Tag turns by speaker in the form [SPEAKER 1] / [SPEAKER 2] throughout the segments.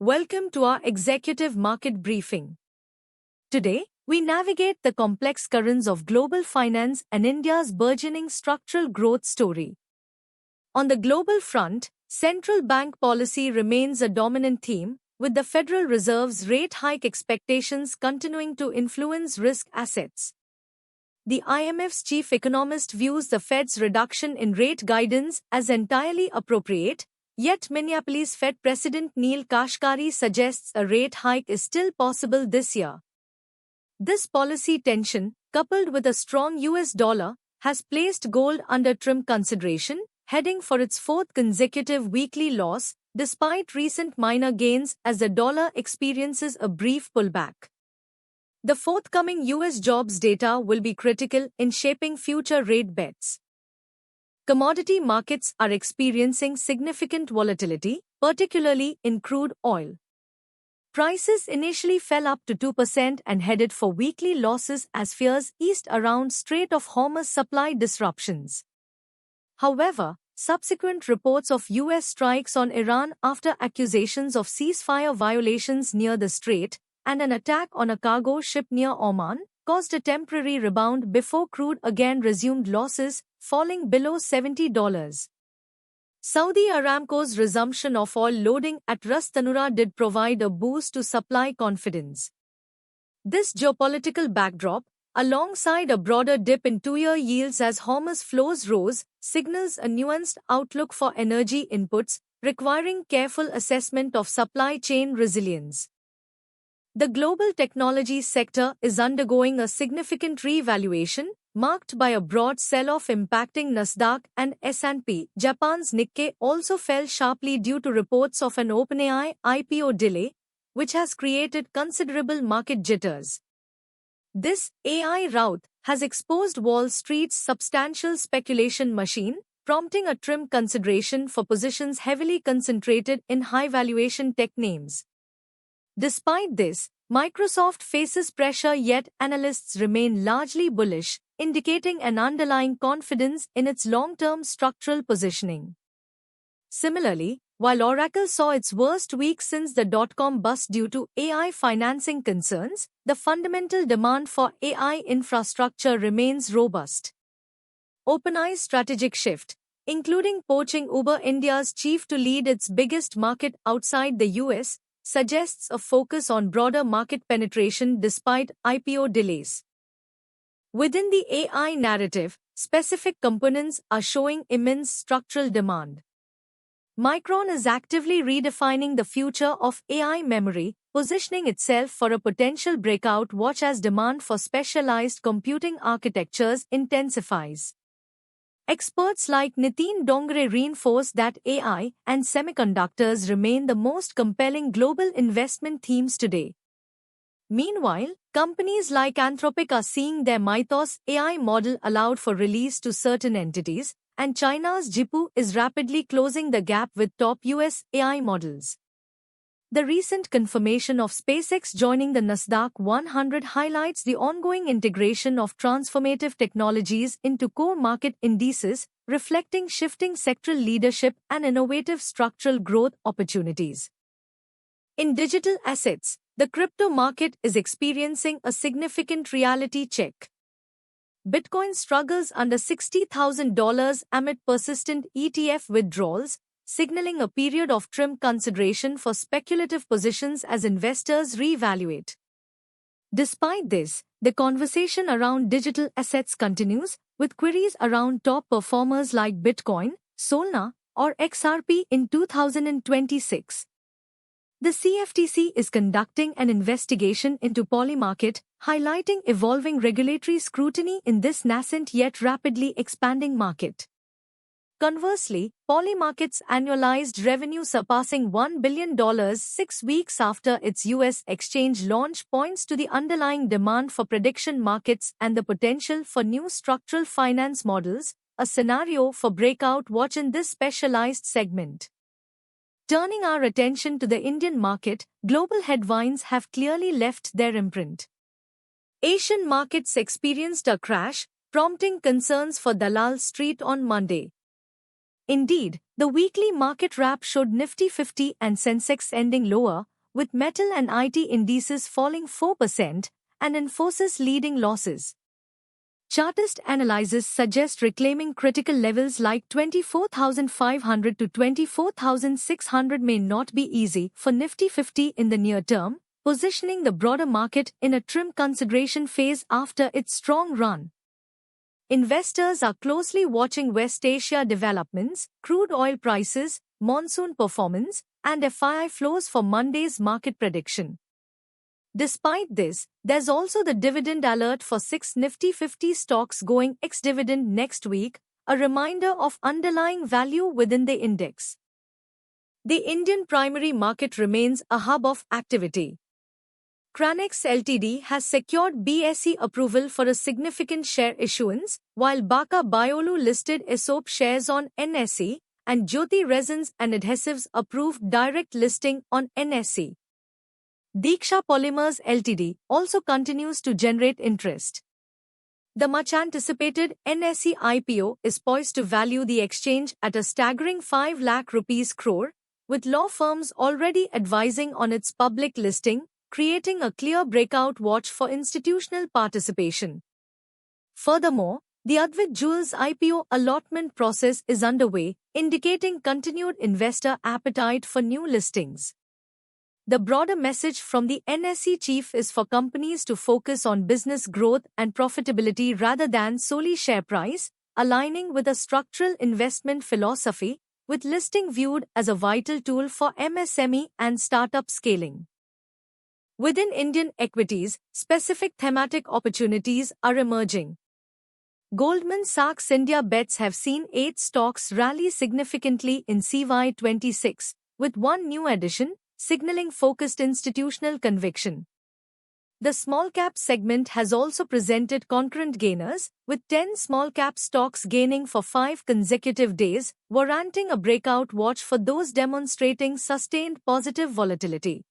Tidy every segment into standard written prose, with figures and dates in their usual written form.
[SPEAKER 1] Welcome to our executive market briefing. Today, we navigate the complex currents of global finance and India's burgeoning structural growth story. On the global front, central bank policy remains a dominant theme, with the Federal Reserve's rate hike expectations continuing to influence risk assets. The IMF's chief economist views the Fed's reduction in rate guidance as entirely appropriate. Yet Minneapolis Fed President Neel Kashkari suggests a rate hike is still possible this year. This policy tension, coupled with a strong US dollar, has placed gold under trim consideration, heading for its fourth consecutive weekly loss, despite recent minor gains as the dollar experiences a brief pullback. The forthcoming US jobs data will be critical in shaping future rate bets. Commodity markets are experiencing significant volatility, particularly in crude oil. Prices initially fell up to 2% and headed for weekly losses as fears eased around Strait of Hormuz supply disruptions. However, subsequent reports of U.S. strikes on Iran after accusations of ceasefire violations near the strait and an attack on a cargo ship near Oman caused a temporary rebound before crude again resumed losses, falling below $70. Saudi Aramco's resumption of oil loading at Ras Tanura did provide a boost to supply confidence. This geopolitical backdrop, alongside a broader dip in two-year yields as Hormuz flows rose, signals a nuanced outlook for energy inputs, requiring careful assessment of supply chain resilience. The global technology sector is undergoing a significant re-evaluation, marked by a broad sell-off impacting Nasdaq and S&P. Japan's Nikkei also fell sharply due to reports of an OpenAI IPO delay, which has created considerable market jitters. This AI rout has exposed Wall Street's substantial speculation machine, prompting a trim consideration for positions heavily concentrated in high-valuation tech names. Despite this, Microsoft faces pressure, yet analysts remain largely bullish, indicating an underlying confidence in its long-term structural positioning. Similarly, while Oracle saw its worst week since the dot-com bust due to AI financing concerns, the fundamental demand for AI infrastructure remains robust. OpenAI's strategic shift, including poaching Uber India's chief to lead its biggest market outside the US, suggests a focus on broader market penetration despite IPO delays. Within the AI narrative, specific components are showing immense structural demand. Micron is actively redefining the future of AI memory, positioning itself for a potential breakout watch as demand for specialized computing architectures intensifies. Experts like Nitin Dongre reinforce that AI and semiconductors remain the most compelling global investment themes today. Meanwhile, companies like Anthropic are seeing their Mythos AI model allowed for release to certain entities, and China's Zhipu is rapidly closing the gap with top US AI models. The recent confirmation of SpaceX joining the Nasdaq 100 highlights the ongoing integration of transformative technologies into core market indices, reflecting shifting sectoral leadership and innovative structural growth opportunities. In digital assets, the crypto market is experiencing a significant reality check. Bitcoin struggles under $60,000 amid persistent ETF withdrawals, signaling a period of trim consideration for speculative positions as investors reevaluate. Despite this, the conversation around digital assets continues, with queries around top performers like Bitcoin, Solana, or XRP in 2026. The CFTC is conducting an investigation into Polymarket, highlighting evolving regulatory scrutiny in this nascent yet rapidly expanding market. Conversely, Polymarket's annualized revenue surpassing $1 billion 6 weeks after its U.S. exchange launch points to the underlying demand for prediction markets and the potential for new structural finance models, a scenario for breakout watch in this specialized segment. Turning our attention to the Indian market, global headwinds have clearly left their imprint. Asian markets experienced a crash, prompting concerns for Dalal Street on Monday. Indeed, the weekly market wrap showed Nifty 50 and Sensex ending lower, with metal and IT indices falling 4% and Infosys leading losses. Chartist analysis suggest reclaiming critical levels like 24,500 to 24,600 may not be easy for Nifty 50 in the near term, positioning the broader market in a trim consideration phase after its strong run. Investors are closely watching West Asia developments, crude oil prices, monsoon performance, and FII flows for Monday's market prediction. Despite this, there's also the dividend alert for 6 Nifty 50 stocks going ex-dividend next week, a reminder of underlying value within the index. The Indian primary market remains a hub of activity. Cranex Ltd has secured BSE approval for a significant share issuance, while Baka Biolu listed ESOP shares on NSE, and Jyoti Resins and Adhesives approved direct listing on NSE. Diksha Polymers Ltd also continues to generate interest. The much-anticipated NSE IPO is poised to value the exchange at a staggering 5 lakh rupees crore, with law firms already advising on its public listing, creating a clear breakout watch for institutional participation. Furthermore, the Advait Jewels IPO allotment process is underway, indicating continued investor appetite for new listings. The broader message from the NSE chief is for companies to focus on business growth and profitability rather than solely share price, aligning with a structural investment philosophy, with listing viewed as a vital tool for MSME and startup scaling. Within Indian equities, specific thematic opportunities are emerging. Goldman Sachs India bets have seen 8 stocks rally significantly in CY26, with one new addition, signaling focused institutional conviction. The small-cap segment has also presented concurrent gainers, with 10 small-cap stocks gaining for 5 consecutive days, warranting a breakout watch for those demonstrating sustained positive volatility.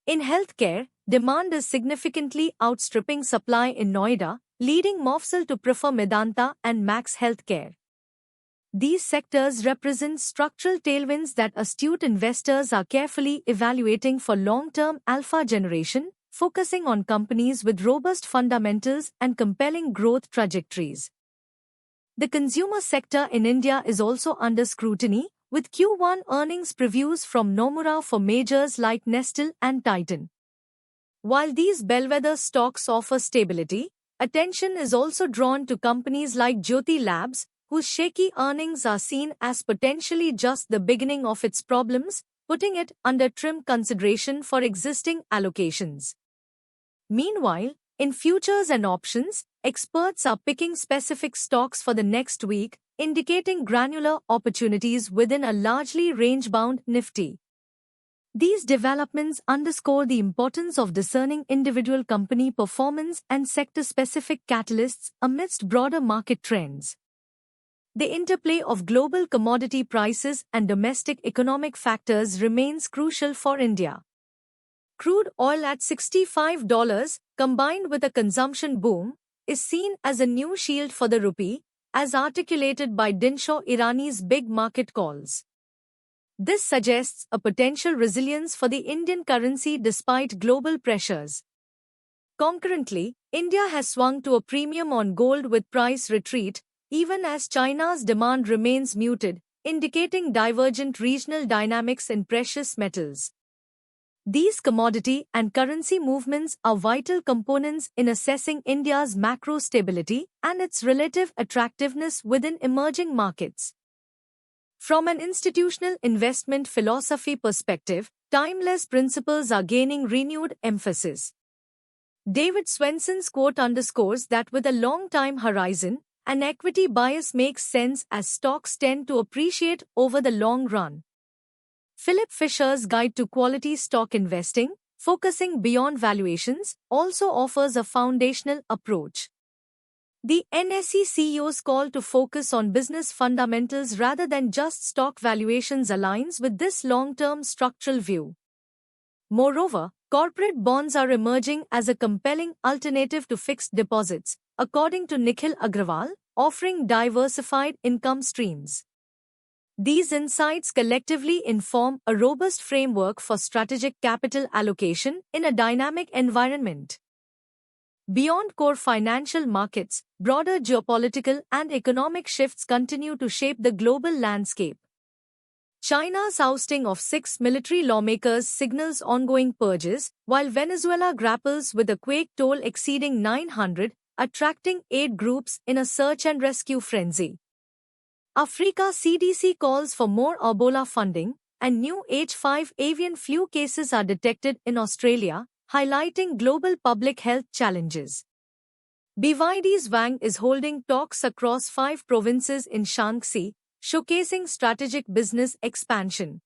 [SPEAKER 1] In healthcare, demand is significantly outstripping supply in Noida, leading Mofussil to prefer Medanta and Max Healthcare. These sectors represent structural tailwinds that astute investors are carefully evaluating for long-term alpha generation, focusing on companies with robust fundamentals and compelling growth trajectories. The consumer sector in India is also under scrutiny, with Q1 earnings previews from Nomura for majors like Nestle and Titan. While these bellwether stocks offer stability, attention is also drawn to companies like Jyoti Labs, whose shaky earnings are seen as potentially just the beginning of its problems, putting it under trim consideration for existing allocations. Meanwhile, in futures and options, experts are picking specific stocks for the next week, indicating granular opportunities within a largely range-bound Nifty. These developments underscore the importance of discerning individual company performance and sector-specific catalysts amidst broader market trends. The interplay of global commodity prices and domestic economic factors remains crucial for India. Crude oil at $65, combined with a consumption boom, is seen as a new shield for the rupee, as articulated by Dinshaw Irani's big market calls. This suggests a potential resilience for the Indian currency despite global pressures. Concurrently, India has swung to a premium on gold with price retreat, even as China's demand remains muted, indicating divergent regional dynamics in precious metals. These commodity and currency movements are vital components in assessing India's macro stability and its relative attractiveness within emerging markets. From an institutional investment philosophy perspective, timeless principles are gaining renewed emphasis. David Swenson's quote underscores that with a long time horizon, an equity bias makes sense as stocks tend to appreciate over the long run. Philip Fisher's Guide to Quality Stock Investing, focusing beyond valuations, also offers a foundational approach. The NSE CEO's call to focus on business fundamentals rather than just stock valuations aligns with this long-term structural view. Moreover, corporate bonds are emerging as a compelling alternative to fixed deposits, according to Nikhil Agrawal, offering diversified income streams. These insights collectively inform a robust framework for strategic capital allocation in a dynamic environment. Beyond core financial markets, broader geopolitical and economic shifts continue to shape the global landscape. China's ousting of 6 military lawmakers signals ongoing purges, while Venezuela grapples with a quake toll exceeding 900, attracting aid groups in a search and rescue frenzy. Africa CDC calls for more Ebola funding, and new H5 avian flu cases are detected in Australia, highlighting global public health challenges. BYD's Wang is holding talks across 5 provinces in Shaanxi, showcasing strategic business expansion.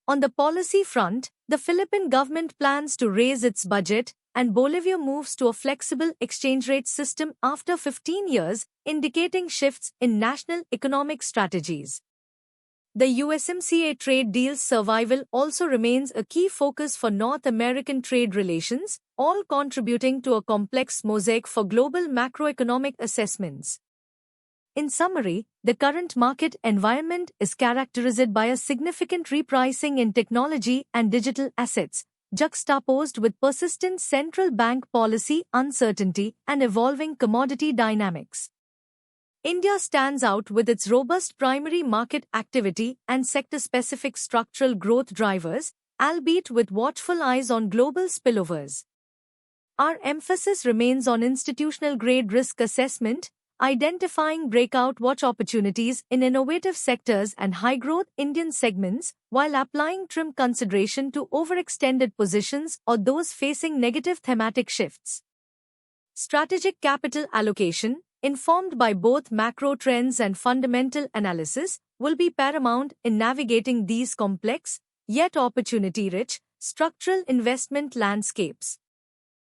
[SPEAKER 1] On the policy front, the Philippine government plans to raise its budget, and Bolivia moves to a flexible exchange rate system after 15 years, indicating shifts in national economic strategies. The USMCA trade deal's survival also remains a key focus for North American trade relations, all contributing to a complex mosaic for global macroeconomic assessments. In summary, the current market environment is characterized by a significant repricing in technology and digital assets, juxtaposed with persistent central bank policy uncertainty and evolving commodity dynamics. India stands out with its robust primary market activity and sector-specific structural growth drivers, albeit with watchful eyes on global spillovers. Our emphasis remains on institutional-grade risk assessment, identifying breakout watch opportunities in innovative sectors and high-growth Indian segments, while applying trim consideration to overextended positions or those facing negative thematic shifts. Strategic capital allocation, informed by both macro trends and fundamental analysis, will be paramount in navigating these complex, yet opportunity-rich, structural investment landscapes.